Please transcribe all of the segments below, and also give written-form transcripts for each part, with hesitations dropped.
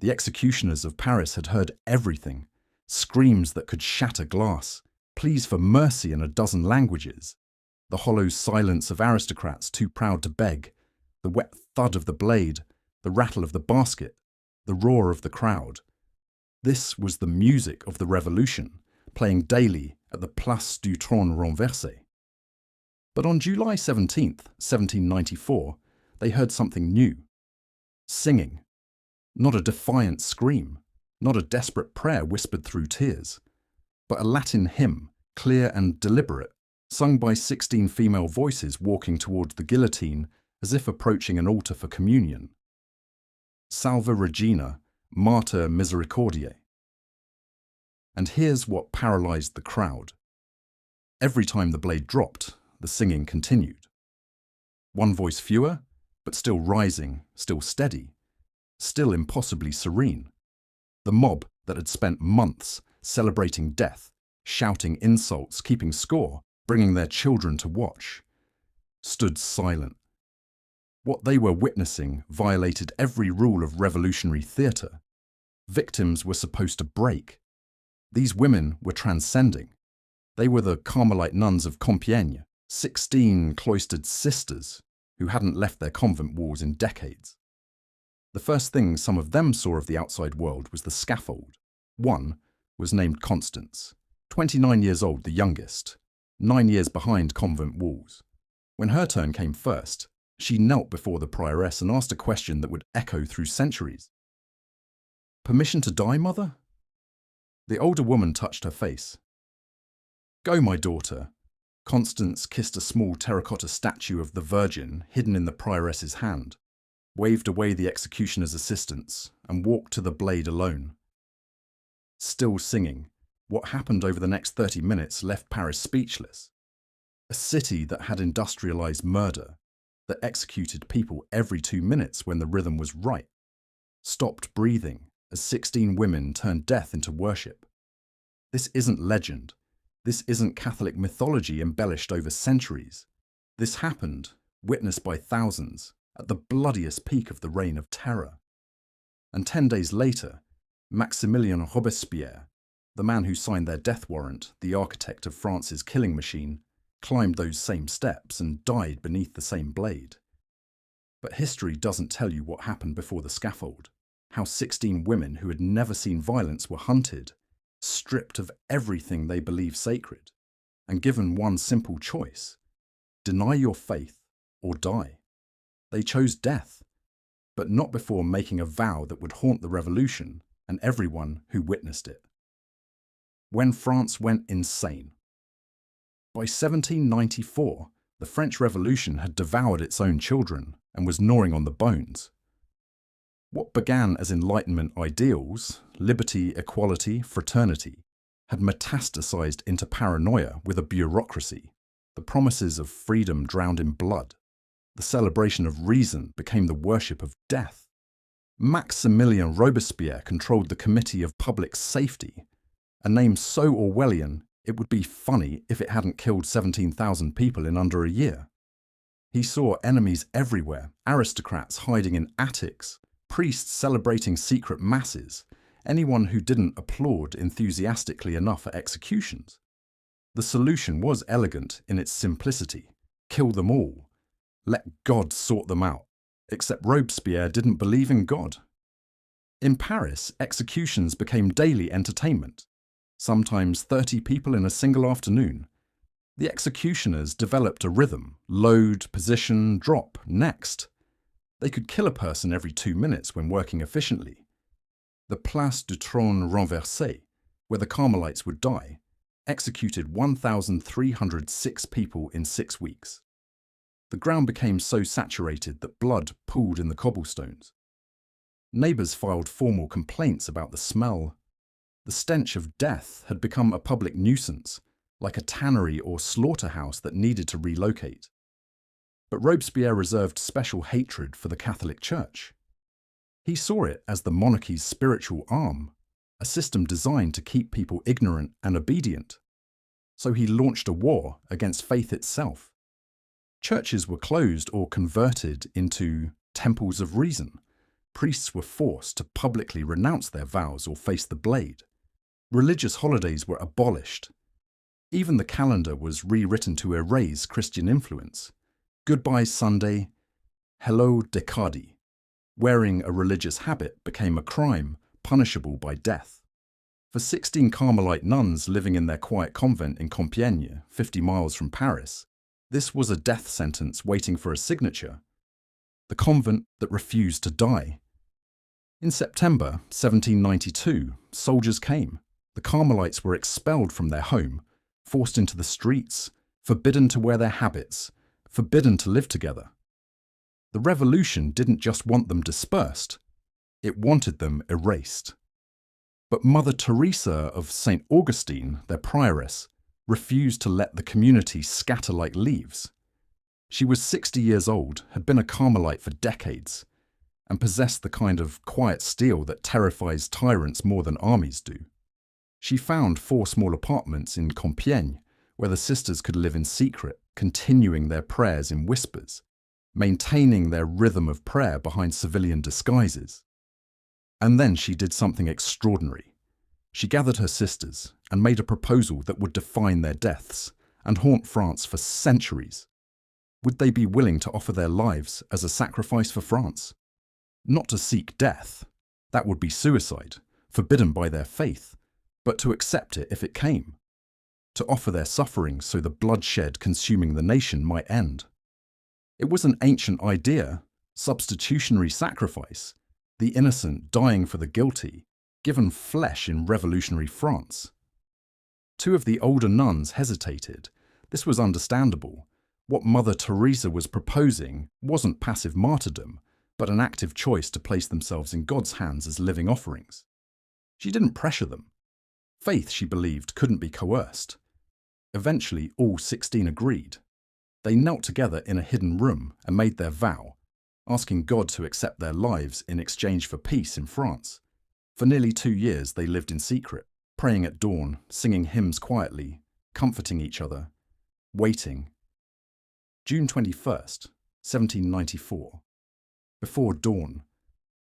The executioners of Paris had heard everything: screams that could shatter glass, pleas for mercy in a dozen languages, the hollow silence of aristocrats too proud to beg, the wet thud of the blade, the rattle of the basket, the roar of the crowd. This was the music of the revolution, playing daily at the Place du Trône Renversé. But on July 17th, 1794, they heard something new. Singing. Not a defiant scream, not a desperate prayer whispered through tears, but a Latin hymn, clear and deliberate, sung by 16 female voices walking towards the guillotine as if approaching an altar for communion. Salve Regina, Mater Misericordiae. And here's what paralyzed the crowd. Every time the blade dropped, the singing continued. One voice fewer, but still rising, still steady, still impossibly serene. The mob that had spent months celebrating death, shouting insults, keeping score, bringing their children to watch, stood silent. What they were witnessing violated every rule of revolutionary theatre. Victims were supposed to break. These women were transcending. They were the Carmelite Nuns of Compiègne, 16 cloistered sisters who hadn't left their convent walls in decades. The first thing some of them saw of the outside world was the scaffold. One was named Constance, 29 years old, the youngest, 9 years behind convent walls. When her turn came first, she knelt before the prioress and asked a question that would echo through centuries. "Permission to die, mother?" The older woman touched her face. "Go, my daughter." Constance kissed a small terracotta statue of the Virgin hidden in the prioress's hand, waved away the executioner's assistants, and walked to the blade alone. Still singing, what happened over the next 30 minutes left Paris speechless. A city that had industrialized murder, that executed people every 2 minutes when the rhythm was right, stopped breathing as 16 women turned death into worship. This isn't legend. This isn't Catholic mythology embellished over centuries. This happened, witnessed by thousands, at the bloodiest peak of the Reign of Terror. And 10 days later, Maximilien Robespierre, the man who signed their death warrant, the architect of France's killing machine, climbed those same steps and died beneath the same blade. But history doesn't tell you what happened before the scaffold, how 16 women who had never seen violence were hunted, stripped of everything they believe sacred, and given one simple choice: deny your faith or die. They chose death, but not before making a vow that would haunt the revolution and everyone who witnessed it. When France went insane. By 1794, the French Revolution had devoured its own children and was gnawing on the bones. What began as Enlightenment ideals, liberty, equality, fraternity, had metastasized into paranoia with a bureaucracy. The promises of freedom drowned in blood. The celebration of reason became the worship of death. Maximilien Robespierre controlled the Committee of Public Safety, a name so Orwellian it would be funny if it hadn't killed 17,000 people in under a year. He saw enemies everywhere, aristocrats hiding in attics, priests celebrating secret masses, anyone who didn't applaud enthusiastically enough at executions. The solution was elegant in its simplicity: kill them all. Let God sort them out. Except Robespierre didn't believe in God. In Paris, executions became daily entertainment. Sometimes 30 people in a single afternoon. The executioners developed a rhythm: load, position, drop, next. They could kill a person every 2 minutes when working efficiently. The Place du Trône Renversé, where the Carmelites would die, executed 1,306 people in 6 weeks. The ground became so saturated that blood pooled in the cobblestones. Neighbours filed formal complaints about the smell. The stench of death had become a public nuisance, like a tannery or slaughterhouse that needed to relocate. But Robespierre reserved special hatred for the Catholic Church. He saw it as the monarchy's spiritual arm, a system designed to keep people ignorant and obedient. So he launched a war against faith itself. Churches were closed or converted into temples of reason, Priests were forced to publicly renounce their vows or face the blade. Religious holidays were abolished. Even the calendar was rewritten to erase Christian influence. Goodbye Sunday, hello Decadi. Wearing a religious habit became a crime, punishable by death. For 16 Carmelite nuns living in their quiet convent in Compiègne, 50 miles from Paris, this was a death sentence waiting for a signature. The convent that refused to die. In September 1792, soldiers came. The Carmelites were expelled from their home, forced into the streets, forbidden to wear their habits, forbidden to live together. The revolution didn't just want them dispersed, it wanted them erased. But Mother Teresa of St. Augustine, their prioress, refused to let the community scatter like leaves. She was 60 years old, had been a Carmelite for decades, and possessed the kind of quiet steel that terrifies tyrants more than armies do. She found 4 small apartments in Compiègne, where the sisters could live in secret, continuing their prayers in whispers, maintaining their rhythm of prayer behind civilian disguises. And then she did something extraordinary. She gathered her sisters and made a proposal that would define their deaths and haunt France for centuries. Would they be willing to offer their lives as a sacrifice for France? Not to seek death, that would be suicide, forbidden by their faith, but to accept it if it came. To offer their suffering so the bloodshed consuming the nation might end. It was an ancient idea, substitutionary sacrifice, the innocent dying for the guilty, given flesh in revolutionary France. 2 of the older nuns hesitated. This was understandable. What Mother Teresa was proposing wasn't passive martyrdom, but an active choice to place themselves in God's hands as living offerings. She didn't pressure them. Faith, she believed, couldn't be coerced. Eventually, all 16 agreed. They knelt together in a hidden room and made their vow, asking God to accept their lives in exchange for peace in France. For nearly 2 years, they lived in secret, praying at dawn, singing hymns quietly, comforting each other, waiting. June 21st, 1794. Before dawn,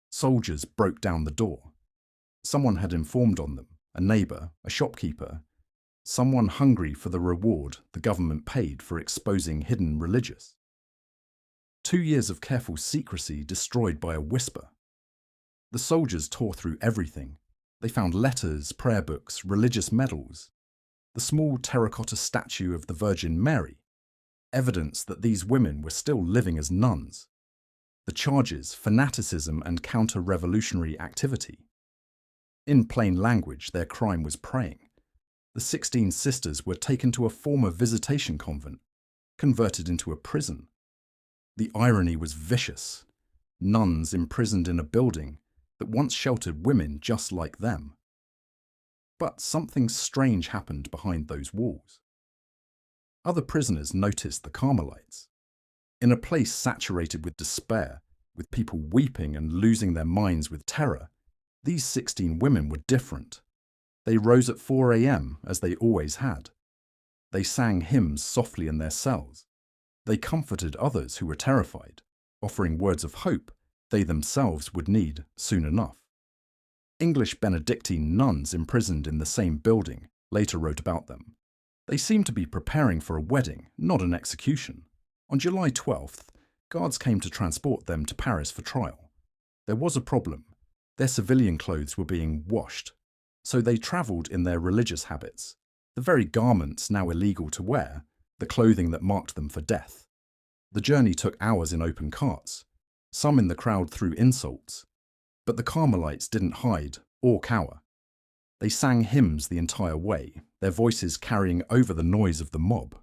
soldiers broke down the door. Someone had informed on them, a neighbour, a shopkeeper, someone hungry for the reward the government paid for exposing hidden religious. 2 years of careful secrecy destroyed by a whisper. The soldiers tore through everything. They found letters, prayer books, religious medals, the small terracotta statue of the Virgin Mary, evidence that these women were still living as nuns. The charges, fanaticism and counter-revolutionary activity. In plain language, their crime was praying. The 16 sisters were taken to a former visitation convent, converted into a prison. The irony was vicious. Nuns imprisoned in a building that once sheltered women just like them. But something strange happened behind those walls. Other prisoners noticed the Carmelites. In a place saturated with despair, with people weeping and losing their minds with terror, these 16 women were different. They rose at 4 a.m. as they always had. They sang hymns softly in their cells. They comforted others who were terrified, offering words of hope they themselves would need soon enough. English Benedictine nuns imprisoned in the same building later wrote about them. They seemed to be preparing for a wedding, not an execution. On July 12th, guards came to transport them to Paris for trial. There was a problem. Their civilian clothes were being washed, so they travelled in their religious habits, the very garments now illegal to wear, the clothing that marked them for death. The journey took hours in open carts. Some in the crowd threw insults, but the Carmelites didn't hide or cower. They sang hymns the entire way, their voices carrying over the noise of the mob.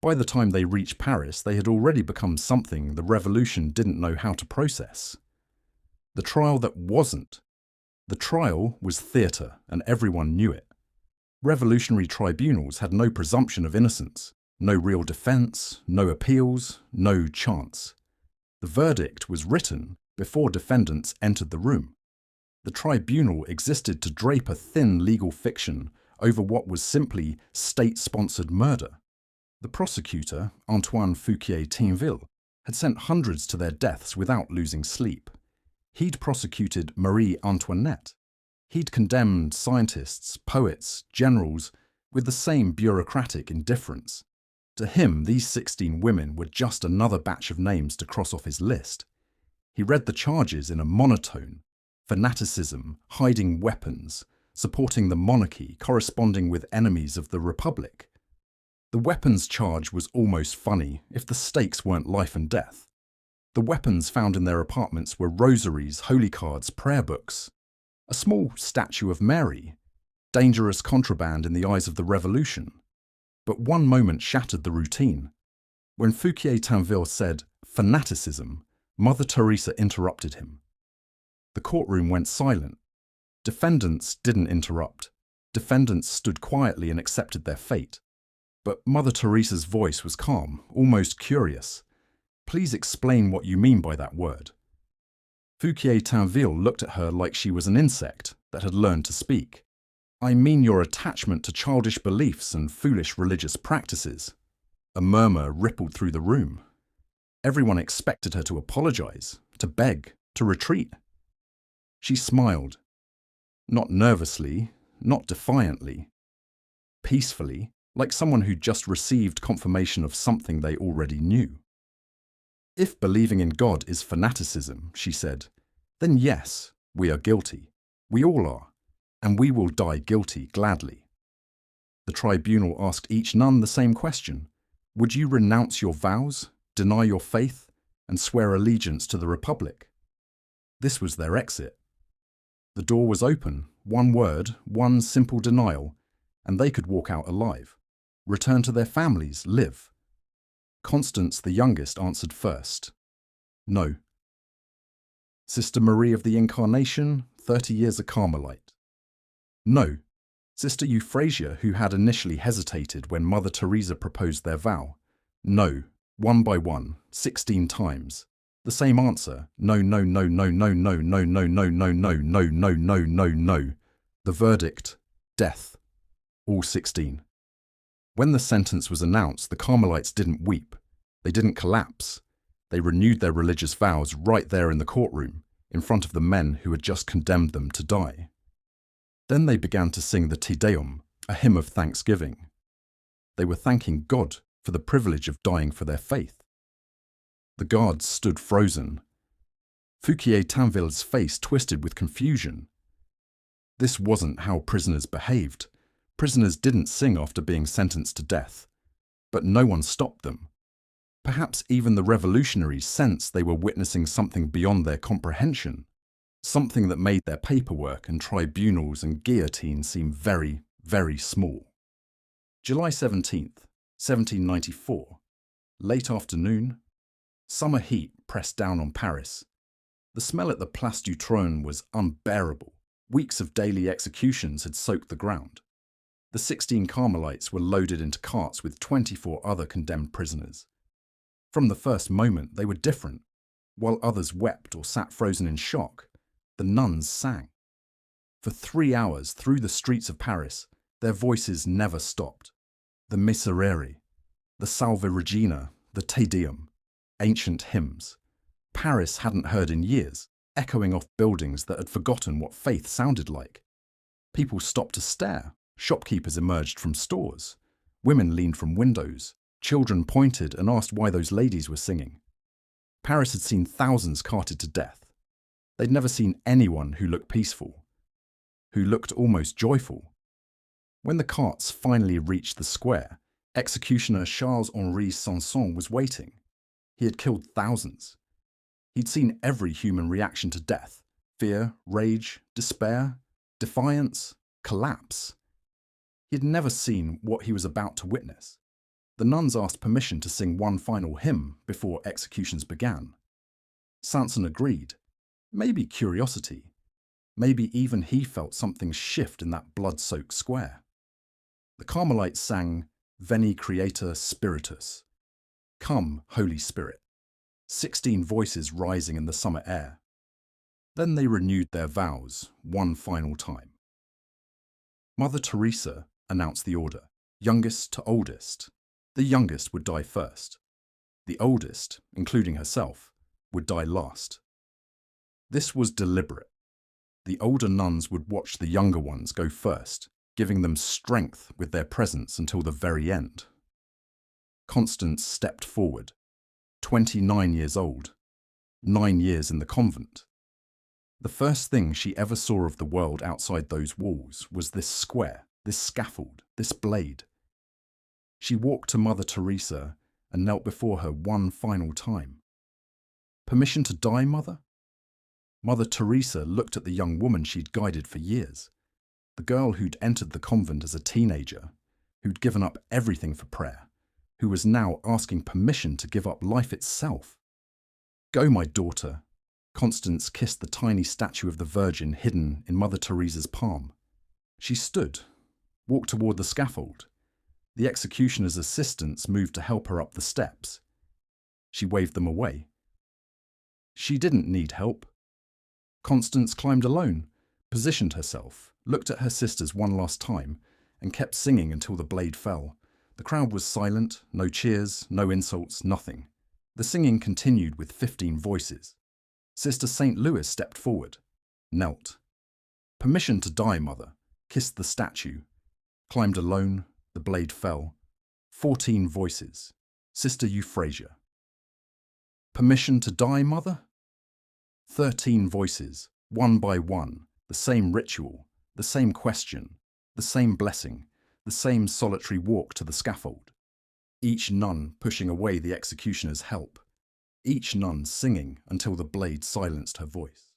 By the time they reached Paris, they had already become something the revolution didn't know how to process. The trial that wasn't. The trial was theatre, and everyone knew it. Revolutionary tribunals had no presumption of innocence, no real defence, no appeals, no chance. The verdict was written before defendants entered the room. The tribunal existed to drape a thin legal fiction over what was simply state-sponsored murder. The prosecutor, Antoine Fouquier-Tinville, had sent hundreds to their deaths without losing sleep. He'd prosecuted Marie Antoinette. He'd condemned scientists, poets, generals with the same bureaucratic indifference. To him, these 16 women were just another batch of names to cross off his list. He read the charges in a monotone: fanaticism, hiding weapons, supporting the monarchy, corresponding with enemies of the Republic. The weapons charge was almost funny if the stakes weren't life and death. The weapons found in their apartments were rosaries, holy cards, prayer books, a small statue of Mary, dangerous contraband in the eyes of the revolution. But one moment shattered the routine. When Fouquier-Tinville said, "fanaticism," Mother Teresa interrupted him. The courtroom went silent. Defendants didn't interrupt. Defendants stood quietly and accepted their fate. But Mother Teresa's voice was calm, almost curious. "Please explain what you mean by that word." Fouquier-Tinville looked at her like she was an insect that had learned to speak. "I mean your attachment to childish beliefs and foolish religious practices." A murmur rippled through the room. Everyone expected her to apologize, to beg, to retreat. She smiled. Not nervously, not defiantly. Peacefully, like someone who'd just received confirmation of something they already knew. "If believing in God is fanaticism," she said, "then yes, we are guilty. We all are. And we will die guilty gladly." The tribunal asked each nun the same question: would you renounce your vows, deny your faith, and swear allegiance to the Republic? This was their exit. The door was open, one word, one simple denial, and they could walk out alive, return to their families, live. Constance, the youngest, answered first. No. Sister Marie of the Incarnation, 30 years a Carmelite. No. Sister Euphrasia, who had initially hesitated when Mother Teresa proposed their vow. No. One by one, 16 times. The same answer: no, no, no, no, no, no, no, no, no, no, no, no, no, no, no, no. The verdict: death. All 16. When the sentence was announced, the Carmelites didn't weep. They didn't collapse. They renewed their religious vows right there in the courtroom, in front of the men who had just condemned them to die. Then they began to sing the Te Deum, a hymn of thanksgiving. They were thanking God for the privilege of dying for their faith. The guards stood frozen. Fouquier-Tinville's face twisted with confusion. This wasn't how prisoners behaved. Prisoners didn't sing after being sentenced to death. But no one stopped them. Perhaps even the revolutionaries sensed they were witnessing something beyond their comprehension, something that made their paperwork and tribunals and guillotine seem very, very small. July 17th, 1794. Late afternoon. Summer heat pressed down on Paris. The smell at the Place du Trône was unbearable. Weeks of daily executions had soaked the ground. The 16 Carmelites were loaded into carts with 24 other condemned prisoners. From the first moment, they were different. While others wept or sat frozen in shock, the nuns sang. For 3 hours through the streets of Paris, their voices never stopped. The Miserere, the Salve Regina, the Te Deum, ancient hymns. Paris hadn't heard in years, echoing off buildings that had forgotten what faith sounded like. People stopped to stare. Shopkeepers emerged from stores. Women leaned from windows. Children pointed and asked why those ladies were singing. Paris had seen thousands carted to death. They'd never seen anyone who looked peaceful, who looked almost joyful. When the carts finally reached the square, executioner Charles-Henri Sanson was waiting. He had killed thousands. He'd seen every human reaction to death: fear, rage, despair, defiance, collapse. He'd never seen what he was about to witness. The nuns asked permission to sing one final hymn before executions began. Sanson agreed. Maybe curiosity. Maybe even he felt something shift in that blood-soaked square. The Carmelites sang Veni Creator Spiritus. Come, Holy Spirit. 16 voices rising in the summer air. Then they renewed their vows one final time. Mother Teresa announced the order, youngest to oldest. The youngest would die first. The oldest, including herself, would die last. This was deliberate. The older nuns would watch the younger ones go first, giving them strength with their presence until the very end. Constance stepped forward, 29 years old, 9 years in the convent. The first thing she ever saw of the world outside those walls was this square, this scaffold, this blade. She walked to Mother Teresa and knelt before her one final time. Permission to die, Mother? Mother Teresa looked at the young woman she'd guided for years, the girl who'd entered the convent as a teenager, who'd given up everything for prayer, who was now asking permission to give up life itself. Go, my daughter. Constance kissed the tiny statue of the Virgin hidden in Mother Teresa's palm. She stood, walked toward the scaffold. The executioner's assistants moved to help her up the steps. She waved them away. She didn't need help. Constance climbed alone, positioned herself, looked at her sisters one last time, and kept singing until the blade fell. The crowd was silent, no cheers, no insults, nothing. The singing continued with 15 voices. Sister St. Louis stepped forward, knelt. Permission to die, Mother, kissed the statue, climbed alone, the blade fell. 14 voices. Sister Euphrasia. Permission to die, Mother? 13 voices, one by one, the same ritual, the same question, the same blessing, the same solitary walk to the scaffold. Each nun pushing away the executioner's help. Each nun singing until the blade silenced her voice.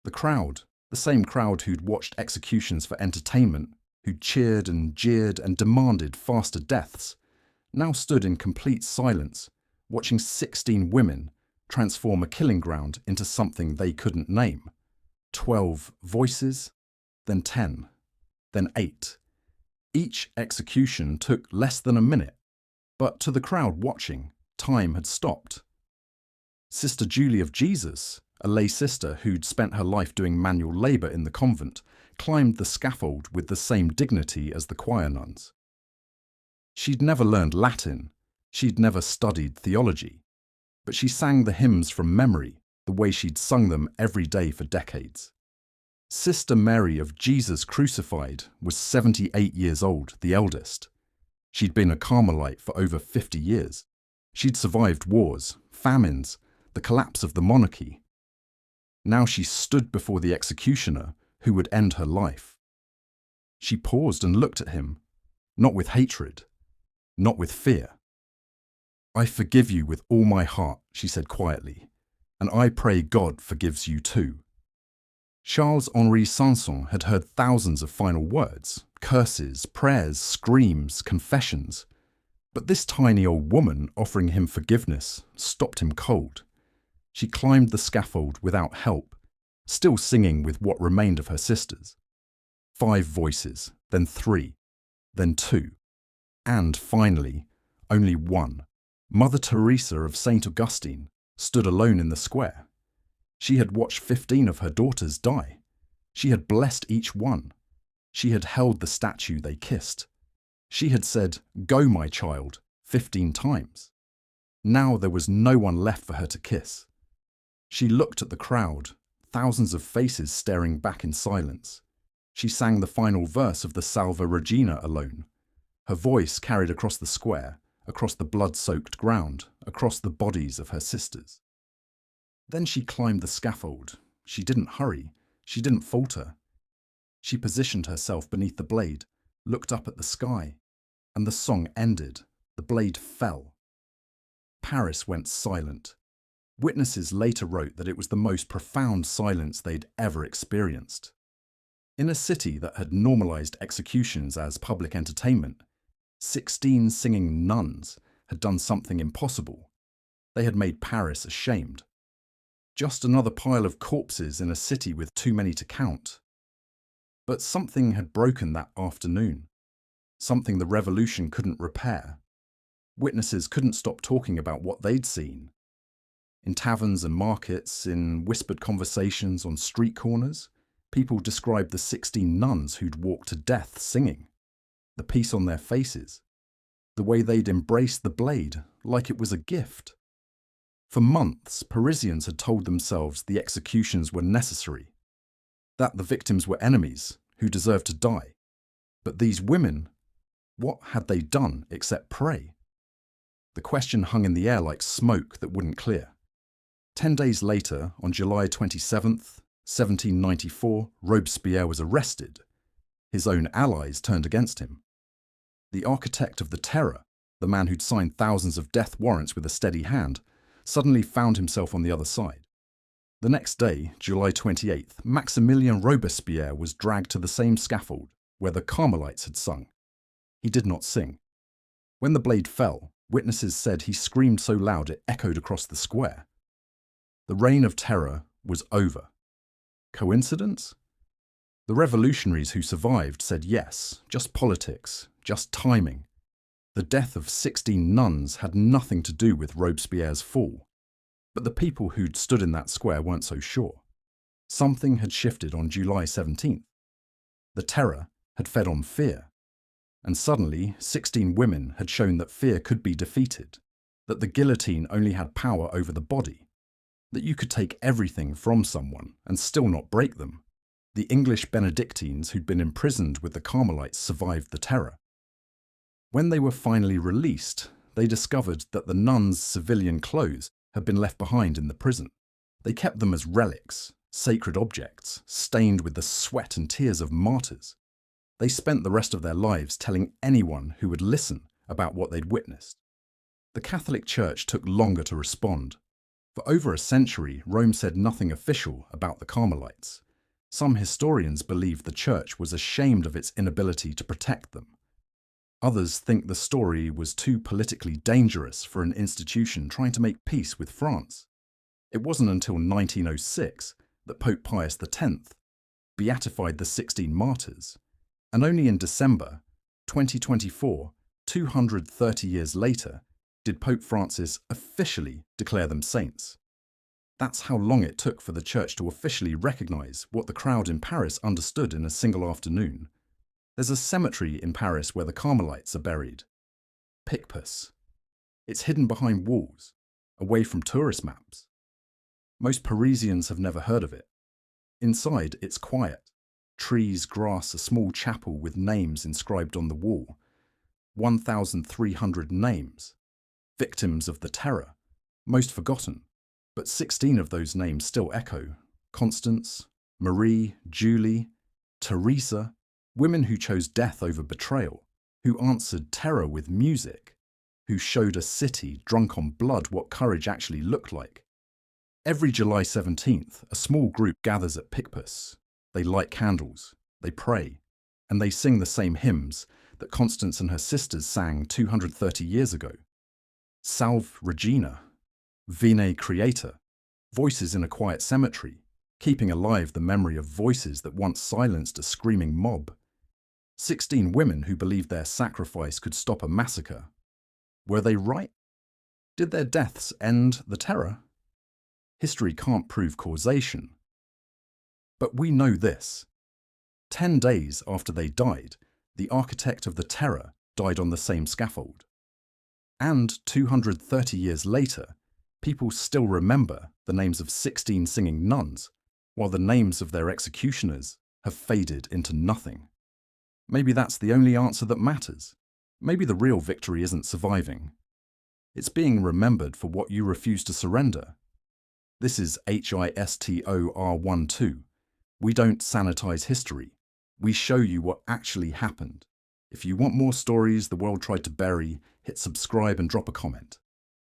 The crowd, the same crowd who'd watched executions for entertainment, who'd cheered and jeered and demanded faster deaths, now stood in complete silence, watching 16 women transform a killing ground into something they couldn't name. 12 voices, then 10, then 8. Each execution took less than a minute, but to the crowd watching, time had stopped. Sister Julie of Jesus, a lay sister who'd spent her life doing manual labour in the convent, climbed the scaffold with the same dignity as the choir nuns. She'd never learned Latin, she'd never studied theology, but she sang the hymns from memory, the way she'd sung them every day for decades. Sister Mary of Jesus Crucified was 78 years old, the eldest. She'd been a Carmelite for over 50 years. She'd survived wars, famines, the collapse of the monarchy. Now she stood before the executioner who would end her life. She paused and looked at him, not with hatred, not with fear. I forgive you with all my heart, she said quietly, and I pray God forgives you too. Charles-Henri Sanson had heard thousands of final words, curses, prayers, screams, confessions, but this tiny old woman offering him forgiveness stopped him cold. She climbed the scaffold without help, still singing with what remained of her sisters. 5 voices, then 3, then 2, and finally, only 1. Mother Teresa of St. Augustine stood alone in the square. She had watched 15 of her daughters die. She had blessed each one. She had held the statue they kissed. She had said, "Go, my child," 15 times. Now there was no one left for her to kiss. She looked at the crowd, thousands of faces staring back in silence. She sang the final verse of the Salve Regina alone. Her voice carried across the square, across the blood-soaked ground, across the bodies of her sisters. Then she climbed the scaffold. She didn't hurry. She didn't falter. She positioned herself beneath the blade, looked up at the sky, and the song ended. The blade fell. Paris went silent. Witnesses later wrote that it was the most profound silence they'd ever experienced. In a city that had normalized executions as public entertainment, 16 singing nuns had done something impossible. They had made Paris ashamed. Just another pile of corpses in a city with too many to count. But something had broken that afternoon. Something the revolution couldn't repair. Witnesses couldn't stop talking about what they'd seen. In taverns and markets, in whispered conversations on street corners, people described the 16 nuns who'd walked to death singing. The peace on their faces, the way they'd embraced the blade like it was a gift. For months, Parisians had told themselves the executions were necessary, that the victims were enemies who deserved to die. But these women, what had they done except pray? The question hung in the air like smoke that wouldn't clear. 10 days later, on July 27th, 1794, Robespierre was arrested. His own allies turned against him. The architect of the terror, the man who'd signed thousands of death warrants with a steady hand, suddenly found himself on the other side. The next day, July 28th, Maximilien Robespierre was dragged to the same scaffold where the Carmelites had sung. He did not sing. When the blade fell, witnesses said he screamed so loud it echoed across the square. The reign of terror was over. Coincidence? The revolutionaries who survived said yes, just politics, just timing. The death of 16 nuns had nothing to do with Robespierre's fall. But the people who'd stood in that square weren't so sure. Something had shifted on July 17th. The terror had fed on fear. And suddenly, 16 women had shown that fear could be defeated, that the guillotine only had power over the body, that you could take everything from someone and still not break them. The English Benedictines who'd been imprisoned with the Carmelites survived the terror. When they were finally released, they discovered that the nuns' civilian clothes had been left behind in the prison. They kept them as relics, sacred objects, stained with the sweat and tears of martyrs. They spent the rest of their lives telling anyone who would listen about what they'd witnessed. The Catholic Church took longer to respond. For over a century, Rome said nothing official about the Carmelites. Some historians believe the Church was ashamed of its inability to protect them. Others think the story was too politically dangerous for an institution trying to make peace with France. It wasn't until 1906 that Pope Pius X beatified the 16 martyrs, and only in December 2024, 230 years later, did Pope Francis officially declare them saints. That's how long it took for the Church to officially recognize what the crowd in Paris understood in a single afternoon. There's a cemetery in Paris where the Carmelites are buried. Picpus. It's hidden behind walls, away from tourist maps. Most Parisians have never heard of it. Inside, it's quiet. Trees, grass, a small chapel with names inscribed on the wall. 1,300 names. Victims of the terror. Most forgotten. But 16 of those names still echo. Constance, Marie, Julie, Teresa. Women who chose death over betrayal, who answered terror with music, who showed a city drunk on blood what courage actually looked like. Every July 17th, a small group gathers at Picpus. They light candles, they pray, and they sing the same hymns that Constance and her sisters sang 230 years ago. Salve Regina, Vine Creator, voices in a quiet cemetery, keeping alive the memory of voices that once silenced a screaming mob. 16 women who believed their sacrifice could stop a massacre. Were they right? Did their deaths end the terror? History can't prove causation. But we know this. 10 days after they died, the architect of the terror died on the same scaffold. And 230 years later, people still remember the names of 16 singing nuns, while the names of their executioners have faded into nothing. Maybe that's the only answer that matters. Maybe the real victory isn't surviving. It's being remembered for what you refuse to surrender. This is HISTOR12. We don't sanitize history. We show you what actually happened. If you want more stories the world tried to bury, hit subscribe and drop a comment.